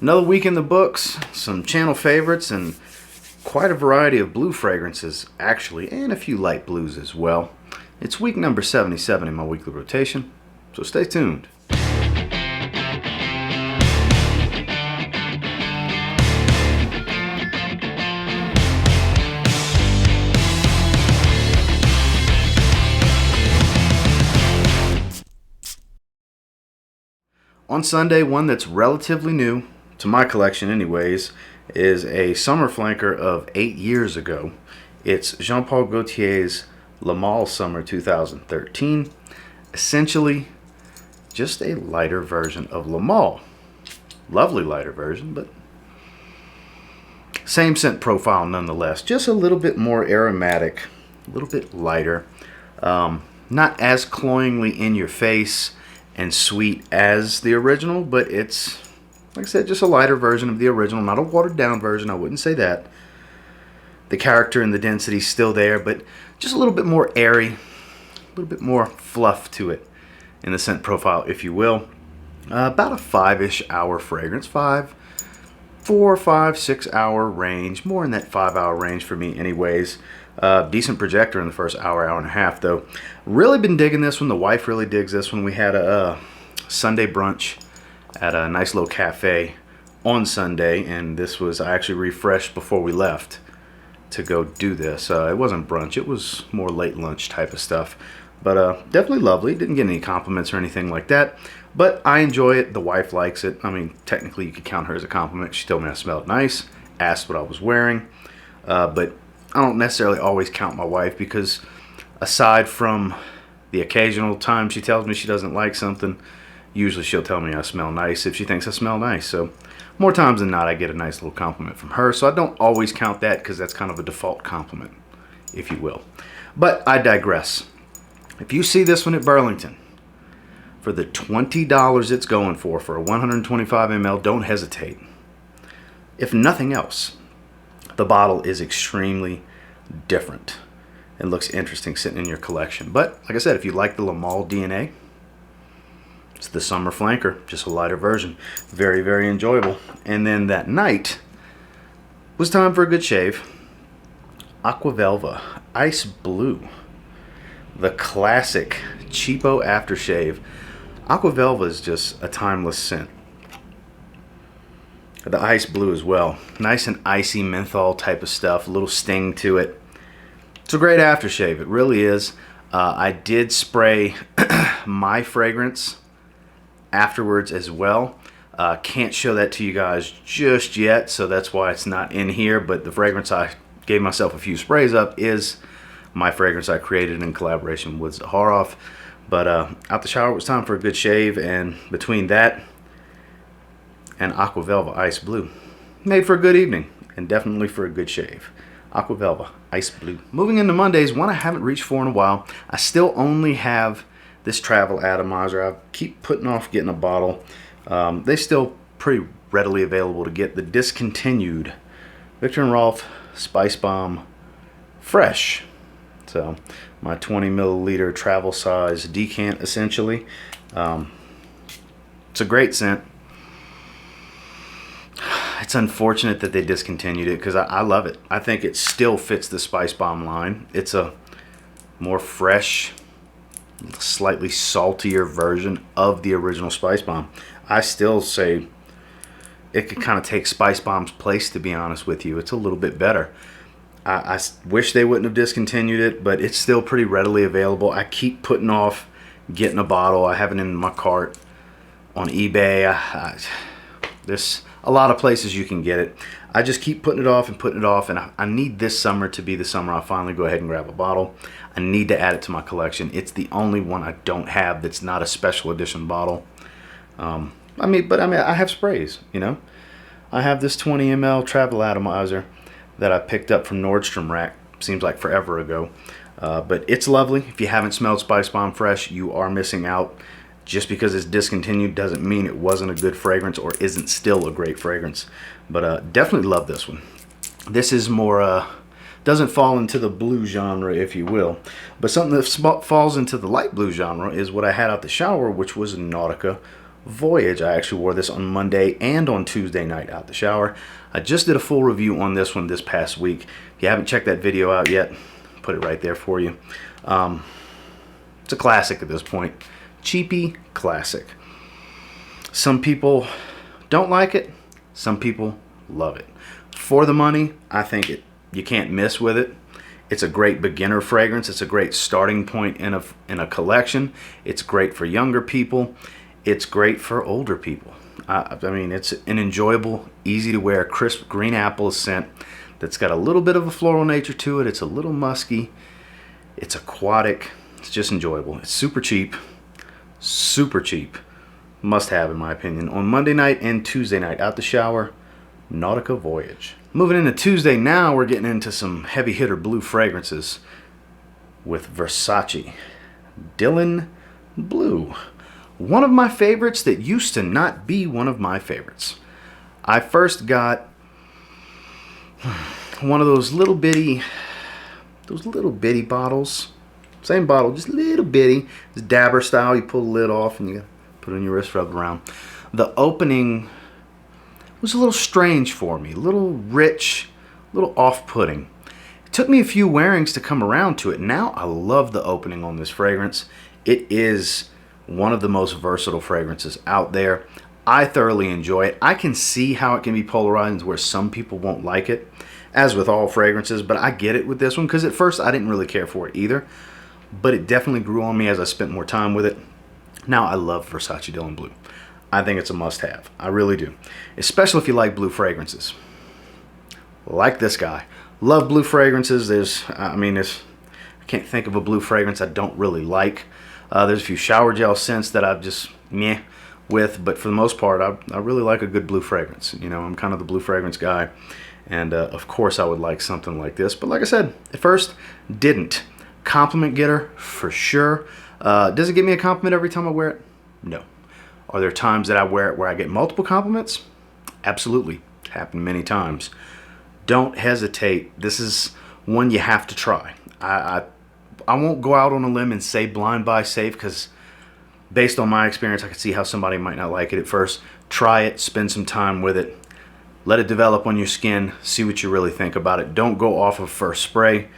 Another week in the books, some channel favorites, and quite a variety of blue fragrances, actually, and a few light blues as well. It's week number 77 in my weekly rotation, so stay tuned. On Sunday, one that's relatively new, to my collection anyways, is a summer flanker of 8 years ago. It's Jean-Paul Gaultier's Le Male Summer 2013. Essentially, just a lighter version of Le Male. Lovely lighter version, but same scent profile nonetheless. Just a little bit more aromatic, a little bit lighter. Not as cloyingly in your face and sweet as the original, but it's, like I said, just a lighter version of the original, not a watered down version, I wouldn't say that. The character and the density still there, but just a little bit more airy, a little bit more fluff to it in the scent profile, if you will. About a 5-ish hour fragrance, 4, 5, 6 hour range, more in that 5 hour range for me anyways. Decent projector in the first hour and a half though. Really been digging this one. The wife really digs this one. We had a Sunday brunch at a nice little cafe on Sunday, and this was, I actually refreshed before we left to go do this. It wasn't brunch, it was more late lunch type of stuff, but definitely lovely. Didn't get any compliments or anything like that, but I enjoy it. The wife likes it. I mean, technically you could count her as a compliment. She told me I smelled nice, asked what I was wearing, but I don't necessarily always count my wife, because aside from the occasional time she tells me she doesn't like something, usually she'll tell me I smell nice if she thinks I smell nice. So more times than not, I get a nice little compliment from her. So I don't always count that, because that's kind of a default compliment, if you will. But I digress. If you see this one at Burlington, for the $20 it's going for a 125 ml, don't hesitate. If nothing else, the bottle is extremely different and looks interesting sitting in your collection. But like I said, if you like the Le Male DNA, it's the summer flanker, just a lighter version. Very, very enjoyable. And then that night was time for a good shave. Aquavelva Ice Blue, the classic cheapo aftershave. Aquavelva is just a timeless scent. The ice blue as well. Nice and icy menthol type of stuff. A little sting to it. It's a great aftershave. It really is. I did spray my fragrance afterwards as well. Can't show that to you guys just yet, so that's why it's not in here. But the fragrance I gave myself a few sprays up is my fragrance I created in collaboration with Zaharoff. But out the shower, it was time for a good shave, and between that and Aquavelva Ice Blue, made for a good evening and definitely for a good shave. Aquavelva Ice Blue. Moving into Mondays, one I haven't reached for in a while. I still only have this travel atomizer. I keep putting off getting a bottle. They're still pretty readily available to get. The discontinued Viktor & Rolf Spice Bomb Fresh. So my 20 milliliter travel size decant essentially. It's a great scent. It's unfortunate that they discontinued it, because I love it. I think it still fits the Spice Bomb line. It's a more fresh, slightly saltier version of the original Spice Bomb. I still say it could kind of take Spice Bomb's place, to be honest with you. It's a little bit better. I wish they wouldn't have discontinued it, but it's still pretty readily available. I keep putting off getting a bottle. I have it in my cart on eBay. There's a lot of places you can get it. I just keep putting it off, and I need this summer to be the summer I finally go ahead and grab a bottle. I need to add it to my collection. It's the only one I don't have that's not a special edition bottle. I have sprays, you know. I have this 20 ml travel atomizer that I picked up from Nordstrom Rack, seems like forever ago. But it's lovely. If you haven't smelled Spice Bomb Fresh, you are missing out. Just because it's discontinued doesn't mean it wasn't a good fragrance or isn't still a great fragrance. But definitely love this one. This is more, doesn't fall into the blue genre, if you will. But something that falls into the light blue genre is what I had out the shower, which was Nautica Voyage. I actually wore this on Monday and on Tuesday night out the shower. I just did a full review on this one this past week. If you haven't checked that video out yet, put it right there for you. It's a classic at this point. Cheapy classic. Some people don't like it. Some people love it. For the money, I think you can't miss with it. It's a great beginner fragrance. It's a great starting point in a collection. It's great for younger people. It's great for older people. I mean, it's an enjoyable, easy to wear, crisp green apple scent that's got a little bit of a floral nature to it. It's a little musky. It's aquatic. It's just enjoyable. It's super cheap. Super cheap. Must have, in my opinion. On Monday night and Tuesday night out the shower, Nautica Voyage. Moving into Tuesday now, we're getting into some heavy hitter blue fragrances with Versace Dylan Blue. One of my favorites that used to not be one of my favorites. I first got one of those little bitty bottles. Same bottle, just little bitty. It's dabber style. You pull the lid off and you put it on your wrist, rub it around. The opening was a little strange for me, a little rich, a little off-putting. It took me a few wearings to come around to it. Now I love the opening on this fragrance. It is one of the most versatile fragrances out there. I thoroughly enjoy it. I can see how it can be polarizing where some people won't like it, as with all fragrances, but I get it with this one because at first I didn't really care for it either, but it definitely grew on me as I spent more time with it. Now I love Versace Dylan Blue. I think it's a must-have. I really do. Especially if you like blue fragrances. Like this guy. Love blue fragrances. I can't think of a blue fragrance I don't really like. There's a few shower gel scents that I've just meh with, but for the most part, I really like a good blue fragrance. You know, I'm kind of the blue fragrance guy, and of course I would like something like this. But like I said, at first, didn't. Compliment getter, for sure. Does it give me a compliment every time I wear it? No. Are there times that I wear it where I get multiple compliments? Absolutely. Happened many times. Don't hesitate. This is one you have to try. I won't go out on a limb and say blind buy safe because based on my experience, I can see how somebody might not like it at first. Try it, spend some time with it, let it develop on your skin, see what you really think about it. Don't go off of first spray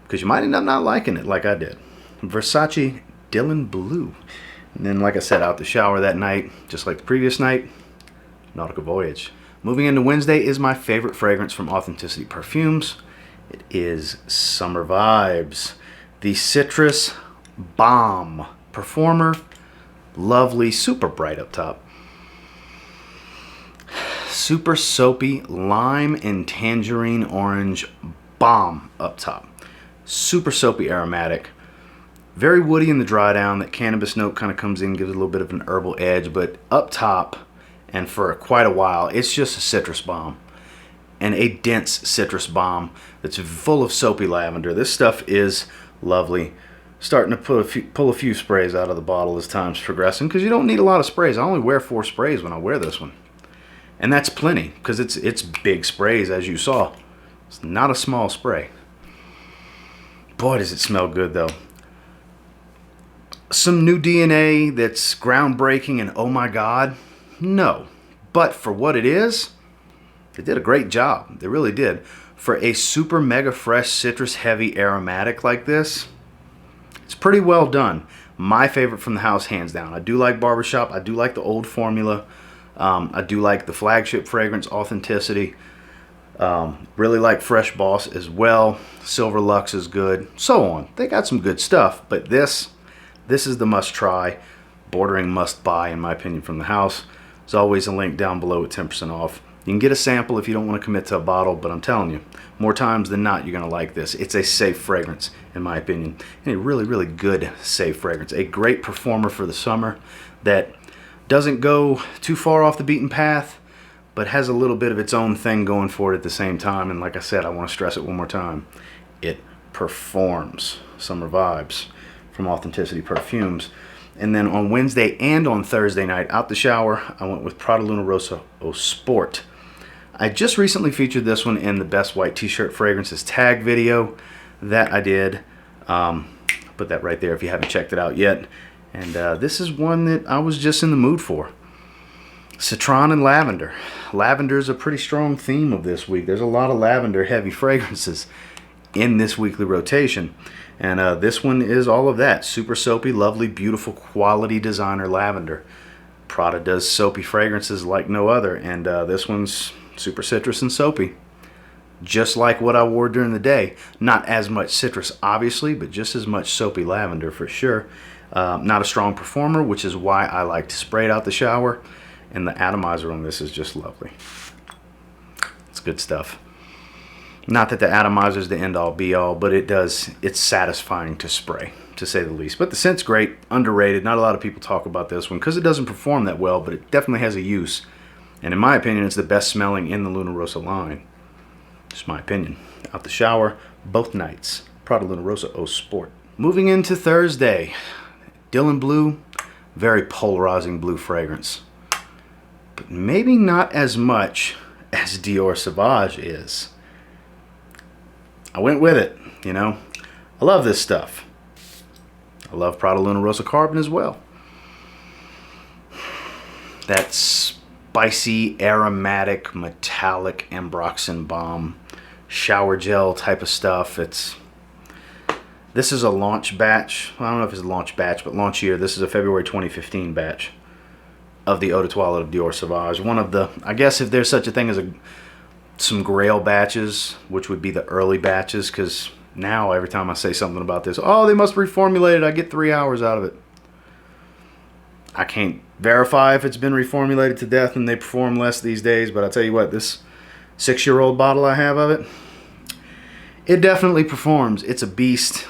because you might end up not liking it like I did. Versace Dylan Blue. And then, like I said, out the shower that night, just like the previous night, Nautica Voyage. Moving into Wednesday is my favorite fragrance from Authenticity Perfumes. It is Summer Vibes. The Citrus Bomb Performer. Lovely, super bright up top. Super soapy lime and tangerine orange bomb up top. Super soapy aromatic. Very woody in the dry down. That cannabis note kind of comes in, gives it a little bit of an herbal edge, but up top and for quite a while, it's just a citrus bomb. And a dense citrus bomb that's full of soapy lavender. This stuff is lovely. Starting to pull a few sprays out of the bottle as time's progressing because you don't need a lot of sprays. I only wear 4 sprays when I wear this one. And that's plenty because it's big sprays as you saw. It's not a small spray. Boy, does it smell good though. Some new DNA that's groundbreaking and oh my god, no. But for what it is, they did a great job. They really did. For a super mega fresh citrus heavy aromatic like this, it's pretty well done. My favorite from the house, hands down. I do like Barbershop. I do like the old formula. I do like the flagship fragrance, Authenticity. Really like Fresh Boss as well. Silver Lux is good. So on. They got some good stuff. But this is the must try, bordering must buy in my opinion from the house. There's always a link down below with 10% off. You can get a sample if you don't want to commit to a bottle, but I'm telling you, more times than not, you're going to like this. It's a safe fragrance, in my opinion, and a really, really good safe fragrance. A great performer for the summer that doesn't go too far off the beaten path, but has a little bit of its own thing going for it at the same time. And like I said, I want to stress it one more time. It performs. Summer Vibes from Authenticity Perfumes. And then on Wednesday and on Thursday night, out the shower, I went with Prada Luna Rosa Eau Sport. I just recently featured this one in the Best White T-Shirt Fragrances tag video that I did. Put that right there if you haven't checked it out yet. And this is one that I was just in the mood for. Citron and lavender. Lavender is a pretty strong theme of this week. There's a lot of lavender heavy fragrances in this weekly rotation. And this one is all of that. Super soapy, lovely, beautiful, quality designer lavender. Prada does soapy fragrances like no other. And this one's super citrus and soapy. Just like what I wore during the day. Not as much citrus, obviously, but just as much soapy lavender for sure. Not a strong performer, which is why I like to spray it out the shower. And the atomizer on this is just lovely. It's good stuff. Not that the atomizer is the end-all be-all, but it's satisfying to spray, to say the least. But the scent's great, underrated. Not a lot of people talk about this one because it doesn't perform that well, but it definitely has a use. And in my opinion, it's the best smelling in the Luna Rossa line. Just my opinion. Out the shower, both nights. Prada Luna Rossa Eau Sport. Moving into Thursday. Dylan Blue, very polarizing blue fragrance. But maybe not as much as Dior Sauvage is. I went with it, you know. I love this stuff. I love Prada Luna Rossa Carbon as well. That spicy, aromatic, metallic Ambroxan balm, shower gel type of stuff. This is a launch batch. Well, I don't know if it's a launch batch, but launch year. This is a February 2015 batch of the Eau de Toilette of Dior Sauvage. One of the, I guess if there's such a thing as some Grail batches, which would be the early batches, because now every time I say something about this, oh, they must reformulate it, I get 3 hours out of it. I can't verify if it's been reformulated to death and they perform less these days, but I'll tell you what, this 6-year-old bottle I have of it, it definitely performs. It's a beast.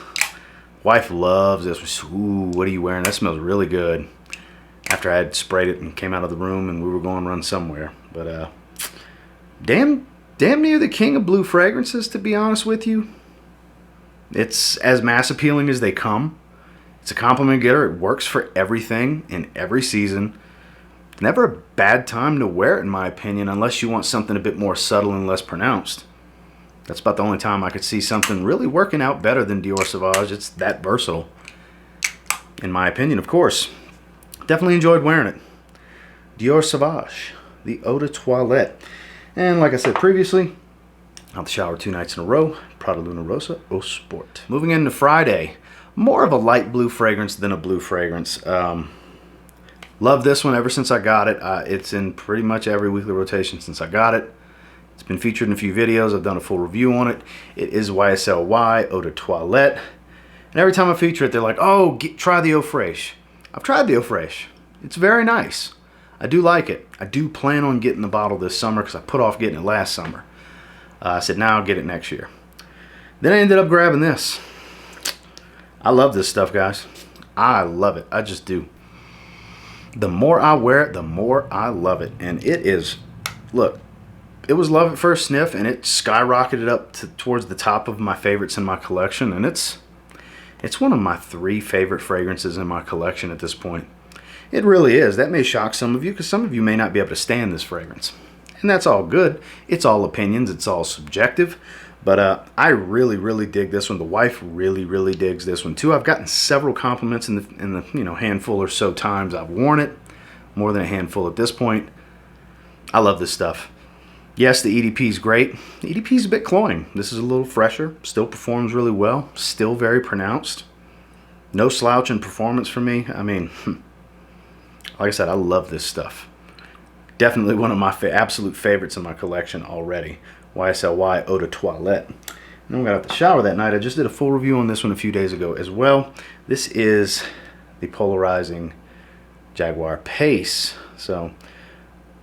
Wife loves this. Ooh, what are you wearing? That smells really good. After I had sprayed it and came out of the room and we were going to run somewhere. But damn near the king of blue fragrances, to be honest with you. It's as mass appealing as they come. It's a compliment getter. It works for everything in every season. Never a bad time to wear it, in my opinion, unless you want something a bit more subtle and less pronounced. That's about the only time I could see something really working out better than Dior Sauvage. It's that versatile, in my opinion, of course. Definitely enjoyed wearing it. Dior Sauvage, the Eau de Toilette. And like I said previously, out the shower 2 nights in a row, Prada Luna Rossa Eau Sport. Moving into Friday, more of a light blue fragrance than a blue fragrance. Love this one ever since I got it. It's in pretty much every weekly rotation since I got it. It's been featured in a few videos. I've done a full review on it. It is YSL Eau de Toilette. And every time I feature it, they're like, oh, try the Eau Fraiche. I've tried the Eau Fraiche. It's very nice. I do like it. I do plan on getting the bottle this summer because I put off getting it last summer. I said, now I'll get it next year. Then I ended up grabbing this. I love this stuff, guys. I love it. I just do. The more I wear it, the more I love it. And it is, look, it was love at first sniff, and it skyrocketed up towards the top of my favorites in my collection. And it's one of my 3 favorite fragrances in my collection at this point. It really is. That may shock some of you because some of you may not be able to stand this fragrance. And that's all good. It's all opinions. It's all subjective. But I really, really dig this one. The wife really, really digs this one too. I've gotten several compliments in the handful or so times I've worn it. More than a handful at this point. I love this stuff. Yes, the EDP is great. The EDP is a bit cloying. This is a little fresher. Still performs really well. Still very pronounced. No slouch in performance for me. I mean, like I said, I love this stuff. Definitely one of my absolute favorites in my collection already. YSL Eau de Toilette. And then we got out the shower that night. I just did a full review on this one a few days ago as well. This is the polarizing Jaguar Pace. So,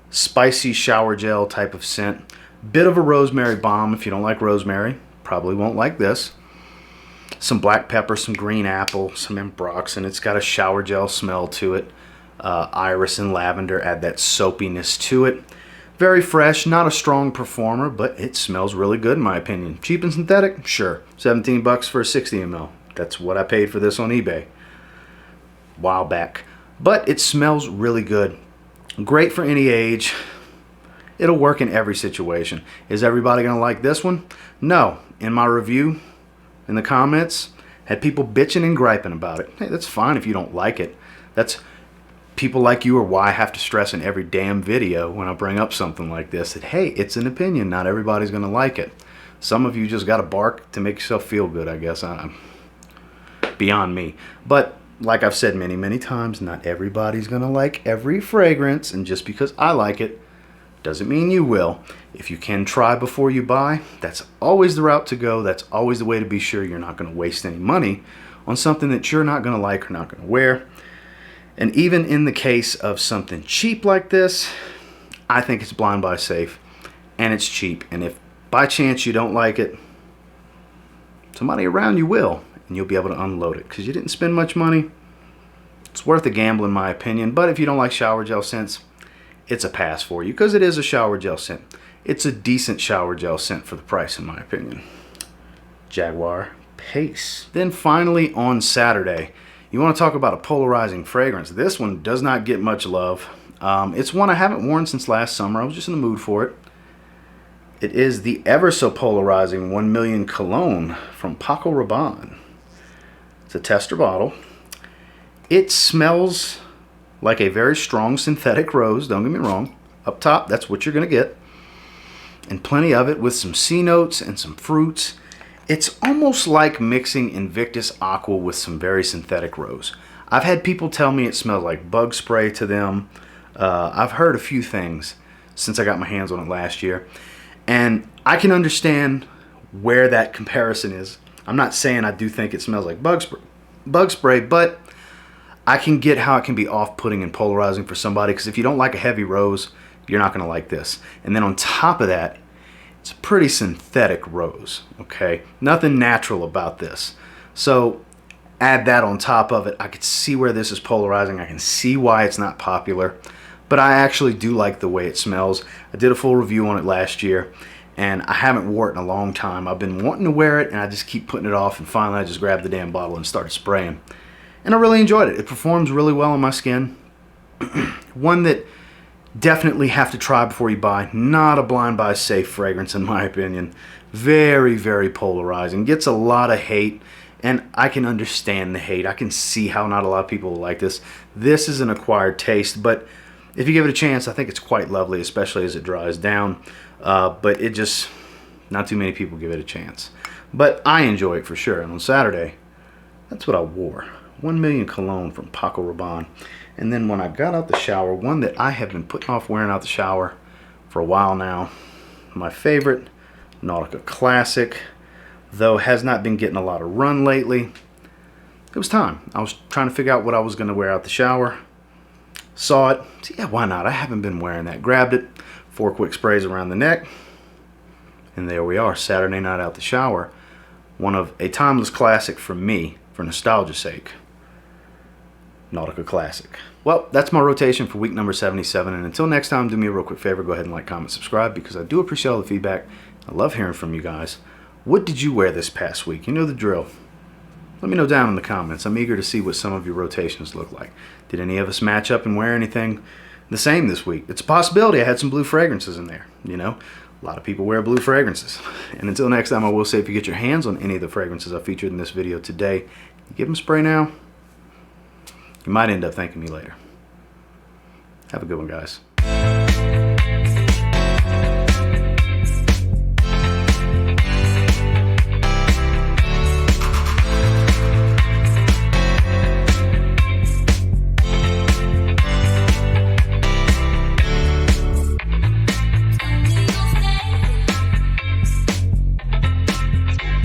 spicy shower gel type of scent. Bit of a rosemary bomb. If you don't like rosemary, probably won't like this. Some black pepper, some green apple, some Ambroxan. It's got a shower gel smell to it. Iris and lavender add that soapiness to it. Very fresh, not a strong performer, but it smells really good in my opinion. Cheap and synthetic? Sure. $17 for a 60 ml. That's what I paid for this on eBay a while back. But it smells really good. Great for any age. It'll work in every situation. Is everybody going to like this one? No. In my review, in the comments, had people bitching and griping about it. Hey, that's fine if you don't like it. people like you are why I have to stress in every damn video when I bring up something like this that, hey, it's an opinion. Not everybody's going to like it. Some of you just got to bark to make yourself feel good, I guess. Beyond me. But like I've said many, many times, not everybody's going to like every fragrance. And just because I like it doesn't mean you will. If you can try before you buy, that's always the route to go. That's always the way to be sure you're not going to waste any money on something that you're not going to like or not going to wear. And even in the case of something cheap like this, I think it's blind buy safe and it's cheap. And if by chance you don't like it, somebody around you will, and you'll be able to unload it because you didn't spend much money. It's worth a gamble in my opinion. But if you don't like shower gel scents, it's a pass for you because it is a shower gel scent. It's a decent shower gel scent for the price in my opinion. Jaguar Pace. Then finally on Saturday, you want to talk about a polarizing fragrance. This one does not get much love. It's one I haven't worn since last summer. I was just in the mood for it. It is the ever so polarizing 1 Million Cologne from Paco Rabanne. It's a tester bottle. It smells like a very strong synthetic rose, don't get me wrong. Up top, that's what you're going to get. And plenty of it with some C notes and some fruits. It's almost like mixing Invictus Aqua with some very synthetic rose. I've had people tell me it smells like bug spray to them. I've heard a few things since I got my hands on it last year. And I can understand where that comparison is. I'm not saying I do think it smells like bug spray, but I can get how it can be off-putting and polarizing for somebody, because if you don't like a heavy rose, you're not going to like this. And then on top of that, it's a pretty synthetic rose, okay? Nothing natural about this. So add that on top of it. I could see where this is polarizing. I can see why it's not popular. But I actually do like the way it smells. I did a full review on it last year, and I haven't worn it in a long time. I've been wanting to wear it, and I just keep putting it off, and finally I just grabbed the damn bottle and started spraying. And I really enjoyed it. It performs really well on my skin. One that definitely have to try before you buy. Not a blind buy safe fragrance in my opinion. Very, very polarizing. Gets a lot of hate, and I can understand the hate. I can see how not a lot of people will like this. This is an acquired taste, but if you give it a chance, I think it's quite lovely, especially as it dries down. But it just, not too many people give it a chance. But I enjoy it for sure. And on Saturday, that's what I wore. 1 Million Cologne from Paco Rabanne. And then when I got out the shower, one that I have been putting off wearing out the shower for a while now, my favorite, Nautica Classic, though has not been getting a lot of run lately. It was time. I was trying to figure out what I was going to wear out the shower. Saw it. So yeah, why not? I haven't been wearing that. Grabbed it. 4 quick sprays around the neck. And there we are. Saturday night out the shower. One of a timeless classic for me, for nostalgia's sake. Nautica Classic. Well, that's my rotation for week number 77. And until next time, do me a real quick favor. Go ahead and like, comment, subscribe, because I do appreciate all the feedback. I love hearing from you guys. What did you wear this past week? You know the drill. Let me know down in the comments. I'm eager to see what some of your rotations look like. Did any of us match up and wear anything the same this week? It's a possibility I had some blue fragrances in there. You know, a lot of people wear blue fragrances. And until next time, I will say if you get your hands on any of the fragrances I featured in this video today, you give them a spray now, you might end up thanking me later. Have a good one, guys.